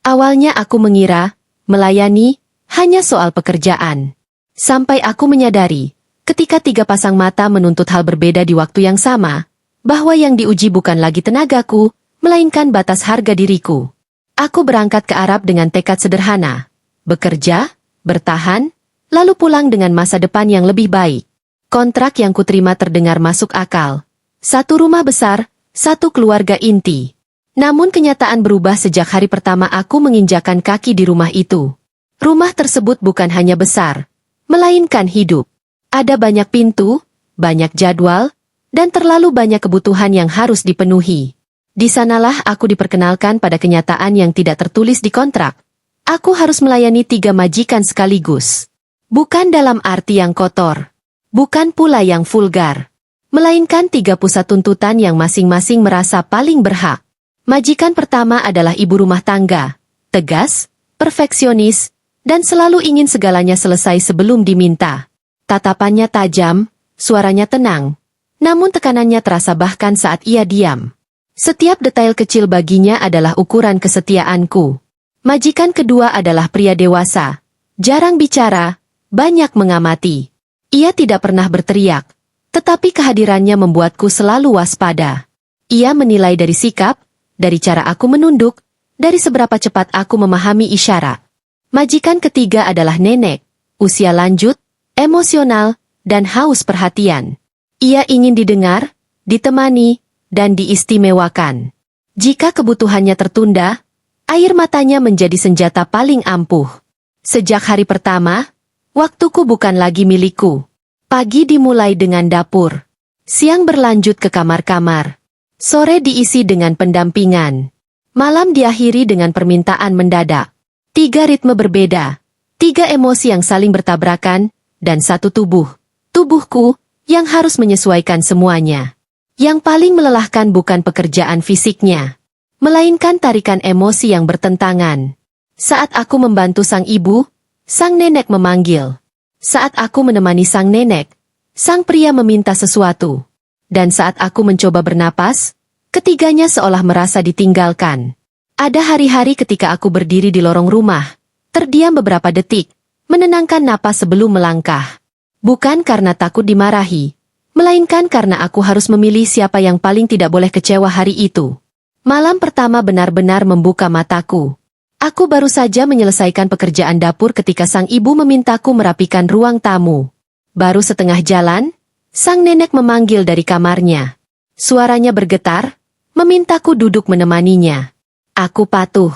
Awalnya aku mengira, melayani, hanya soal pekerjaan. Sampai aku menyadari, ketika tiga pasang mata menuntut hal berbeda di waktu yang sama, bahwa yang diuji bukan lagi tenagaku, melainkan batas harga diriku. Aku berangkat ke Arab dengan tekad sederhana. Bekerja, bertahan, lalu pulang dengan masa depan yang lebih baik. Kontrak yang kuterima terdengar masuk akal. Satu rumah besar, satu keluarga inti. Namun kenyataan berubah sejak hari pertama aku menginjakan kaki di rumah itu. Rumah tersebut bukan hanya besar, melainkan hidup. Ada banyak pintu, banyak jadwal, dan terlalu banyak kebutuhan yang harus dipenuhi. Di sanalah aku diperkenalkan pada kenyataan yang tidak tertulis di kontrak. Aku harus melayani 3 majikan sekaligus. Bukan dalam arti yang kotor. Bukan pula yang vulgar. Melainkan 3 pusat tuntutan yang masing-masing merasa paling berhak. Majikan pertama adalah ibu rumah tangga, tegas, perfeksionis, dan selalu ingin segalanya selesai sebelum diminta. Tatapannya tajam, suaranya tenang, namun tekanannya terasa bahkan saat ia diam. Setiap detail kecil baginya adalah ukuran kesetiaanku. Majikan kedua adalah pria dewasa, jarang bicara, banyak mengamati. Ia tidak pernah berteriak, tetapi kehadirannya membuatku selalu waspada. Ia menilai dari sikap, dari cara aku menunduk, dari seberapa cepat aku memahami isyarat. Majikan ketiga adalah nenek, usia lanjut, emosional, dan haus perhatian. Ia ingin didengar, ditemani, dan diistimewakan. Jika kebutuhannya tertunda, air matanya menjadi senjata paling ampuh. Sejak hari pertama, waktuku bukan lagi milikku. Pagi dimulai dengan dapur. Siang berlanjut ke kamar-kamar. Sore diisi dengan pendampingan. Malam diakhiri dengan permintaan mendadak. 3 ritme berbeda. 3 emosi yang saling bertabrakan, dan 1 tubuh. Tubuhku, yang harus menyesuaikan semuanya. Yang paling melelahkan bukan pekerjaan fisiknya, melainkan tarikan emosi yang bertentangan. Saat aku membantu sang ibu, sang nenek memanggil. Saat aku menemani sang nenek, sang pria meminta sesuatu. Dan saat aku mencoba bernapas, ketiganya seolah merasa ditinggalkan. Ada hari-hari ketika aku berdiri di lorong rumah, terdiam beberapa detik, menenangkan napas sebelum melangkah. Bukan karena takut dimarahi, melainkan karena aku harus memilih siapa yang paling tidak boleh kecewa hari itu. Malam pertama benar-benar membuka mataku. Aku baru saja menyelesaikan pekerjaan dapur ketika sang ibu memintaku merapikan ruang tamu. Baru setengah jalan, sang nenek memanggil dari kamarnya. Suaranya bergetar, memintaku duduk menemaninya. Aku patuh.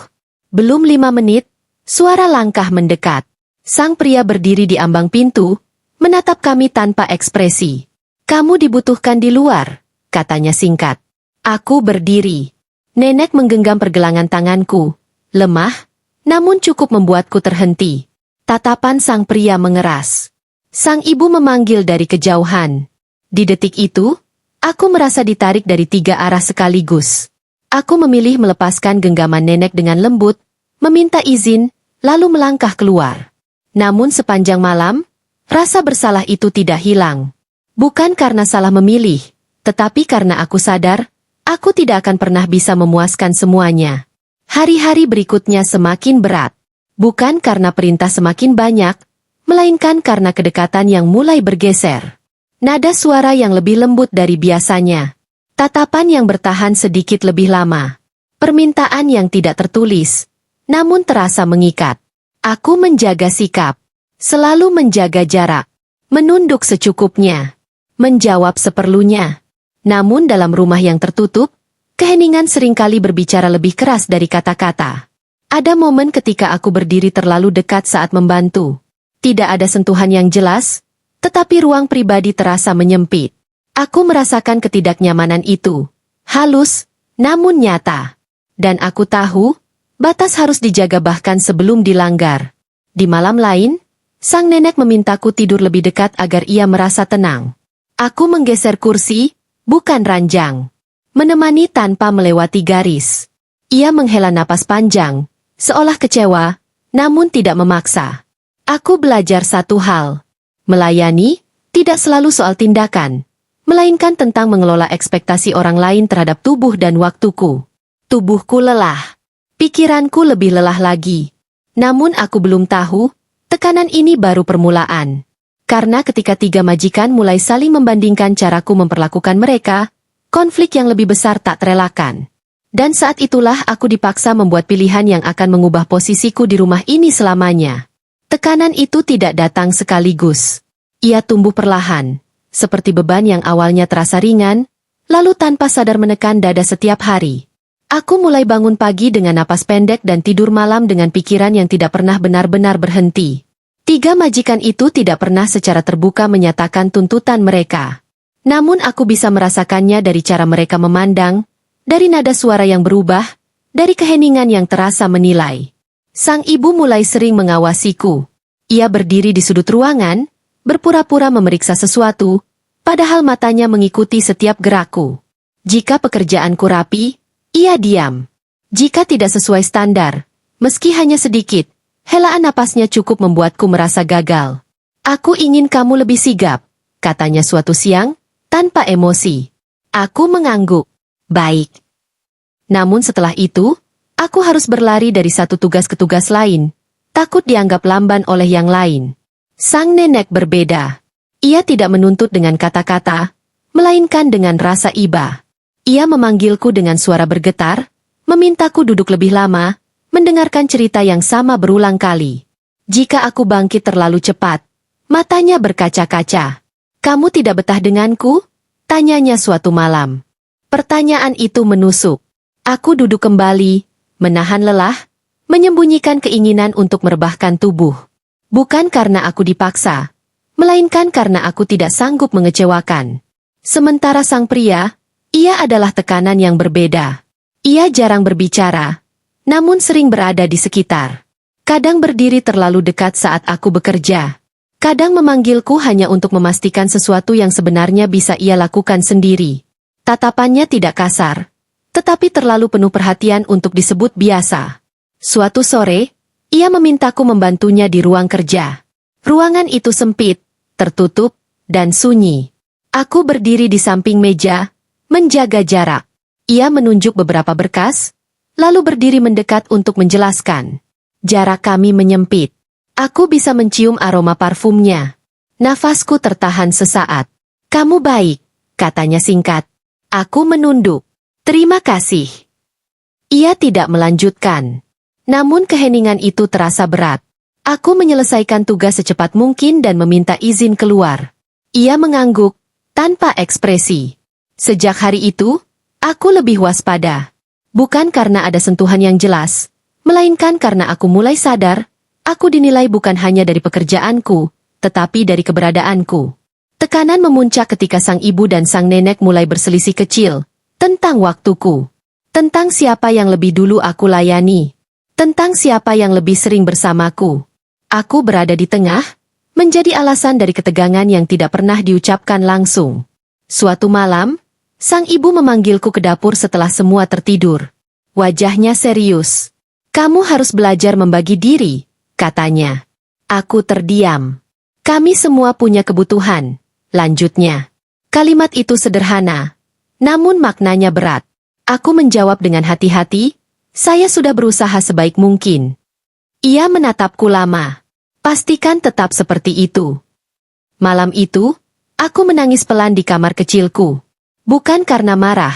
Belum 5 menit, suara langkah mendekat. Sang pria berdiri di ambang pintu, menatap kami tanpa ekspresi. "Kamu dibutuhkan di luar," katanya singkat. Aku berdiri. Nenek menggenggam pergelangan tanganku. Lemah, namun cukup membuatku terhenti. Tatapan sang pria mengeras. Sang ibu memanggil dari kejauhan. Di detik itu, aku merasa ditarik dari 3 arah sekaligus. Aku memilih melepaskan genggaman nenek dengan lembut, meminta izin, lalu melangkah keluar. Namun sepanjang malam, rasa bersalah itu tidak hilang. Bukan karena salah memilih, tetapi karena aku sadar, aku tidak akan pernah bisa memuaskan semuanya. Hari-hari berikutnya semakin berat. Bukan karena perintah semakin banyak, melainkan karena kedekatan yang mulai bergeser. Nada suara yang lebih lembut dari biasanya. Tatapan yang bertahan sedikit lebih lama. Permintaan yang tidak tertulis, namun terasa mengikat. Aku menjaga sikap. Selalu menjaga jarak. Menunduk secukupnya. Menjawab seperlunya. Namun dalam rumah yang tertutup, keheningan seringkali berbicara lebih keras dari kata-kata. Ada momen ketika aku berdiri terlalu dekat saat membantu. Tidak ada sentuhan yang jelas, tetapi ruang pribadi terasa menyempit. Aku merasakan ketidaknyamanan itu. Halus, namun nyata. Dan aku tahu, batas harus dijaga bahkan sebelum dilanggar. Di malam lain, sang nenek memintaku tidur lebih dekat agar ia merasa tenang. Aku menggeser kursi, bukan ranjang. Menemani tanpa melewati garis. Ia menghela napas panjang, seolah kecewa, namun tidak memaksa. Aku belajar satu hal. Melayani, tidak selalu soal tindakan, melainkan tentang mengelola ekspektasi orang lain terhadap tubuh dan waktuku. Tubuhku lelah. Pikiranku lebih lelah lagi. Namun aku belum tahu, tekanan ini baru permulaan. Karena ketika tiga majikan mulai saling membandingkan caraku memperlakukan mereka, konflik yang lebih besar tak terelakkan. Dan saat itulah aku dipaksa membuat pilihan yang akan mengubah posisiku di rumah ini selamanya. Tekanan itu tidak datang sekaligus. Ia tumbuh perlahan, seperti beban yang awalnya terasa ringan, lalu tanpa sadar menekan dada setiap hari. Aku mulai bangun pagi dengan napas pendek dan tidur malam dengan pikiran yang tidak pernah benar-benar berhenti. Tiga majikan itu tidak pernah secara terbuka menyatakan tuntutan mereka. Namun aku bisa merasakannya dari cara mereka memandang, dari nada suara yang berubah, dari keheningan yang terasa menilai. Sang ibu mulai sering mengawasiku. Ia berdiri di sudut ruangan, berpura-pura memeriksa sesuatu, padahal matanya mengikuti setiap gerakku. Jika pekerjaanku rapi, ia diam. Jika tidak sesuai standar, meski hanya sedikit, helaan napasnya cukup membuatku merasa gagal. Aku ingin kamu lebih sigap, katanya suatu siang, tanpa emosi. Aku mengangguk. Baik. Namun setelah itu, aku harus berlari dari satu tugas ke tugas lain, takut dianggap lamban oleh yang lain. Sang nenek berbeda. Ia tidak menuntut dengan kata-kata, melainkan dengan rasa iba. Ia memanggilku dengan suara bergetar, memintaku duduk lebih lama, mendengarkan cerita yang sama berulang kali. Jika aku bangkit terlalu cepat, matanya berkaca-kaca. Kamu tidak betah denganku? Tanyanya suatu malam. Pertanyaan itu menusuk. Aku duduk kembali, menahan lelah, menyembunyikan keinginan untuk merebahkan tubuh. Bukan karena aku dipaksa, melainkan karena aku tidak sanggup mengecewakan. Sementara sang pria, ia adalah tekanan yang berbeda. Ia jarang berbicara, namun sering berada di sekitar. Kadang berdiri terlalu dekat saat aku bekerja. Kadang memanggilku hanya untuk memastikan sesuatu yang sebenarnya bisa ia lakukan sendiri. Tatapannya tidak kasar, tetapi terlalu penuh perhatian untuk disebut biasa. Suatu sore, ia memintaku membantunya di ruang kerja. Ruangan itu sempit, tertutup, dan sunyi. Aku berdiri di samping meja, menjaga jarak. Ia menunjuk beberapa berkas, lalu berdiri mendekat untuk menjelaskan. Jarak kami menyempit. Aku bisa mencium aroma parfumnya. Nafasku tertahan sesaat. Kamu baik, katanya singkat. Aku menunduk. Terima kasih. Ia tidak melanjutkan. Namun keheningan itu terasa berat. Aku menyelesaikan tugas secepat mungkin dan meminta izin keluar. Ia mengangguk, tanpa ekspresi. Sejak hari itu, aku lebih waspada. Bukan karena ada sentuhan yang jelas, melainkan karena aku mulai sadar, aku dinilai bukan hanya dari pekerjaanku, tetapi dari keberadaanku. Tekanan memuncak ketika sang ibu dan sang nenek mulai berselisih kecil, tentang waktuku. Tentang siapa yang lebih dulu aku layani. Tentang siapa yang lebih sering bersamaku. Aku berada di tengah, menjadi alasan dari ketegangan yang tidak pernah diucapkan langsung. Suatu malam, sang ibu memanggilku ke dapur setelah semua tertidur. Wajahnya serius. Kamu harus belajar membagi diri, katanya. Aku terdiam. Kami semua punya kebutuhan, lanjutnya. Kalimat itu sederhana, namun maknanya berat. Aku menjawab dengan hati-hati, saya sudah berusaha sebaik mungkin. Ia menatapku lama. Pastikan tetap seperti itu. Malam itu, aku menangis pelan di kamar kecilku. Bukan karena marah,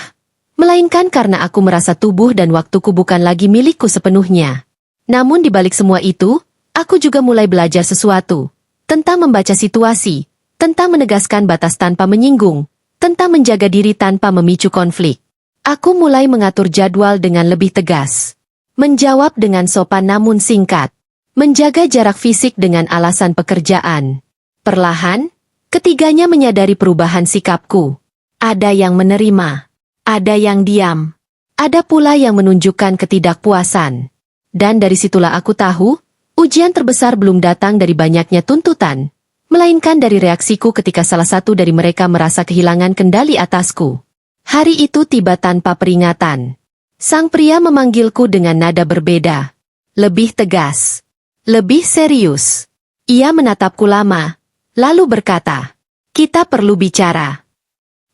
melainkan karena aku merasa tubuh dan waktuku bukan lagi milikku sepenuhnya. Namun di balik semua itu, aku juga mulai belajar sesuatu. Tentang membaca situasi, tentang menegaskan batas tanpa menyinggung, tentang menjaga diri tanpa memicu konflik. Aku mulai mengatur jadwal dengan lebih tegas. Menjawab dengan sopan namun singkat. Menjaga jarak fisik dengan alasan pekerjaan. Perlahan, ketiganya menyadari perubahan sikapku. Ada yang menerima. Ada yang diam. Ada pula yang menunjukkan ketidakpuasan. Dan dari situlah aku tahu, ujian terbesar belum datang dari banyaknya tuntutan, melainkan dari reaksiku ketika salah satu dari mereka merasa kehilangan kendali atasku. Hari itu tiba tanpa peringatan. Sang pria memanggilku dengan nada berbeda. Lebih tegas. Lebih serius. Ia menatapku lama, lalu berkata, "Kita perlu bicara."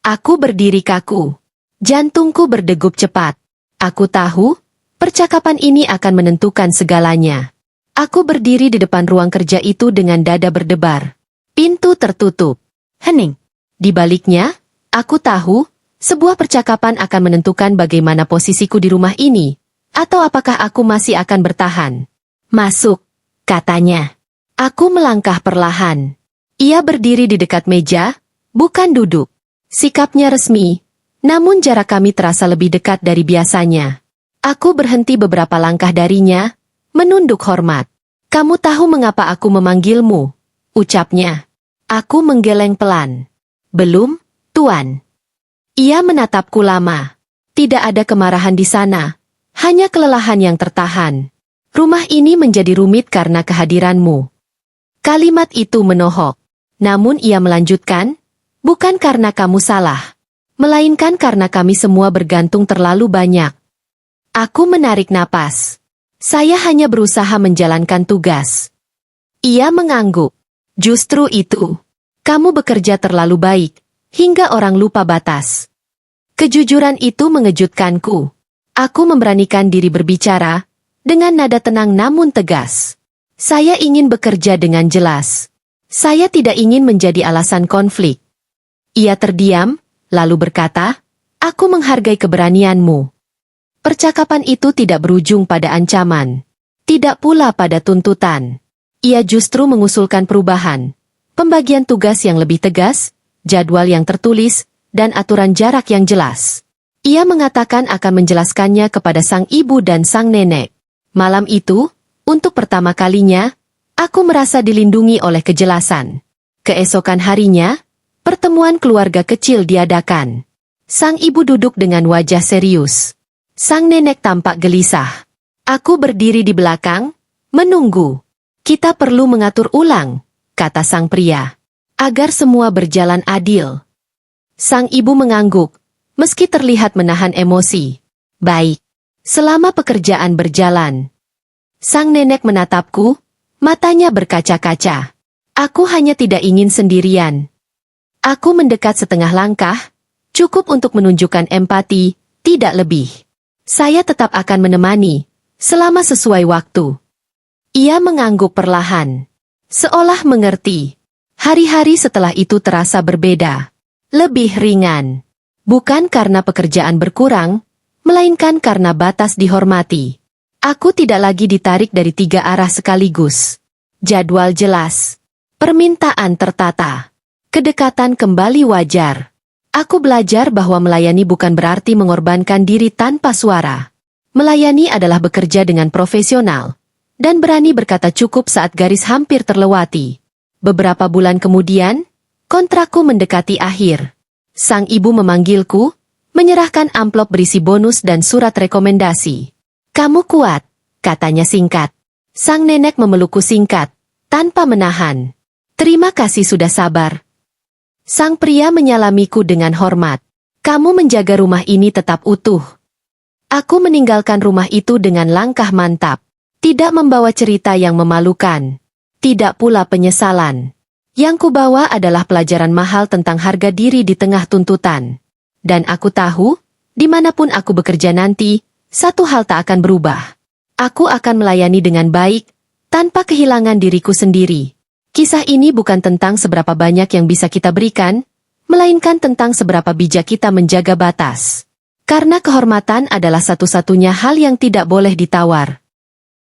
Aku berdiri kaku. Jantungku berdegup cepat. Aku tahu, Percakapan ini akan menentukan segalanya. Aku berdiri di depan ruang kerja itu dengan dada berdebar. Pintu tertutup. Hening. Di baliknya, aku tahu, sebuah percakapan akan menentukan bagaimana posisiku di rumah ini, atau apakah aku masih akan bertahan. Masuk, katanya. Aku melangkah perlahan. Ia berdiri di dekat meja, bukan duduk. Sikapnya resmi, namun jarak kami terasa lebih dekat dari biasanya. Aku berhenti beberapa langkah darinya, menunduk hormat. Kamu tahu mengapa aku memanggilmu? Ucapnya. Aku menggeleng pelan. Belum, Tuan. Ia menatapku lama. Tidak ada kemarahan di sana, hanya kelelahan yang tertahan. Rumah ini menjadi rumit karena kehadiranmu. Kalimat itu menohok. Namun ia melanjutkan, bukan karena kamu salah, melainkan karena kami semua bergantung terlalu banyak. Aku menarik napas. Saya hanya berusaha menjalankan tugas. Ia mengangguk. Justru itu. Kamu bekerja terlalu baik, hingga orang lupa batas. Kejujuran itu mengejutkanku. Aku memberanikan diri berbicara, dengan nada tenang namun tegas. Saya ingin bekerja dengan jelas. Saya tidak ingin menjadi alasan konflik. Ia terdiam, lalu berkata, aku menghargai keberanianmu. Percakapan itu tidak berujung pada ancaman. Tidak pula pada tuntutan. Ia justru mengusulkan perubahan. Pembagian tugas yang lebih tegas, jadwal yang tertulis, dan aturan jarak yang jelas. Ia mengatakan akan menjelaskannya kepada sang ibu dan sang nenek. Malam itu, untuk pertama kalinya, aku merasa dilindungi oleh kejelasan. Keesokan harinya, pertemuan keluarga kecil diadakan. Sang ibu duduk dengan wajah serius. Sang nenek tampak gelisah. Aku berdiri di belakang, menunggu. Kita perlu mengatur ulang, kata sang pria, agar semua berjalan adil. Sang ibu mengangguk, meski terlihat menahan emosi. Baik, selama pekerjaan berjalan. Sang nenek menatapku, matanya berkaca-kaca. Aku hanya tidak ingin sendirian. Aku mendekat setengah langkah, cukup untuk menunjukkan empati, tidak lebih. Saya tetap akan menemani, selama sesuai waktu. Ia mengangguk perlahan, seolah mengerti. Hari-hari setelah itu terasa berbeda. Lebih ringan. Bukan karena pekerjaan berkurang, melainkan karena batas dihormati. Aku tidak lagi ditarik dari 3 arah sekaligus. Jadwal jelas. Permintaan tertata. Kedekatan kembali wajar. Aku belajar bahwa melayani bukan berarti mengorbankan diri tanpa suara. Melayani adalah bekerja dengan profesional, dan berani berkata cukup saat garis hampir terlewati. Beberapa bulan kemudian, kontrakku mendekati akhir. Sang ibu memanggilku, menyerahkan amplop berisi bonus dan surat rekomendasi. Kamu kuat, katanya singkat. Sang nenek memelukku singkat, tanpa menahan. Terima kasih sudah sabar. Sang pria menyalamiku dengan hormat. Kamu menjaga rumah ini tetap utuh. Aku meninggalkan rumah itu dengan langkah mantap. Tidak membawa cerita yang memalukan. Tidak pula penyesalan. Yang kubawa adalah pelajaran mahal tentang harga diri di tengah tuntutan. Dan aku tahu, dimanapun aku bekerja nanti, satu hal tak akan berubah. Aku akan melayani dengan baik, tanpa kehilangan diriku sendiri. Kisah ini bukan tentang seberapa banyak yang bisa kita berikan, melainkan tentang seberapa bijak kita menjaga batas. Karena kehormatan adalah satu-satunya hal yang tidak boleh ditawar.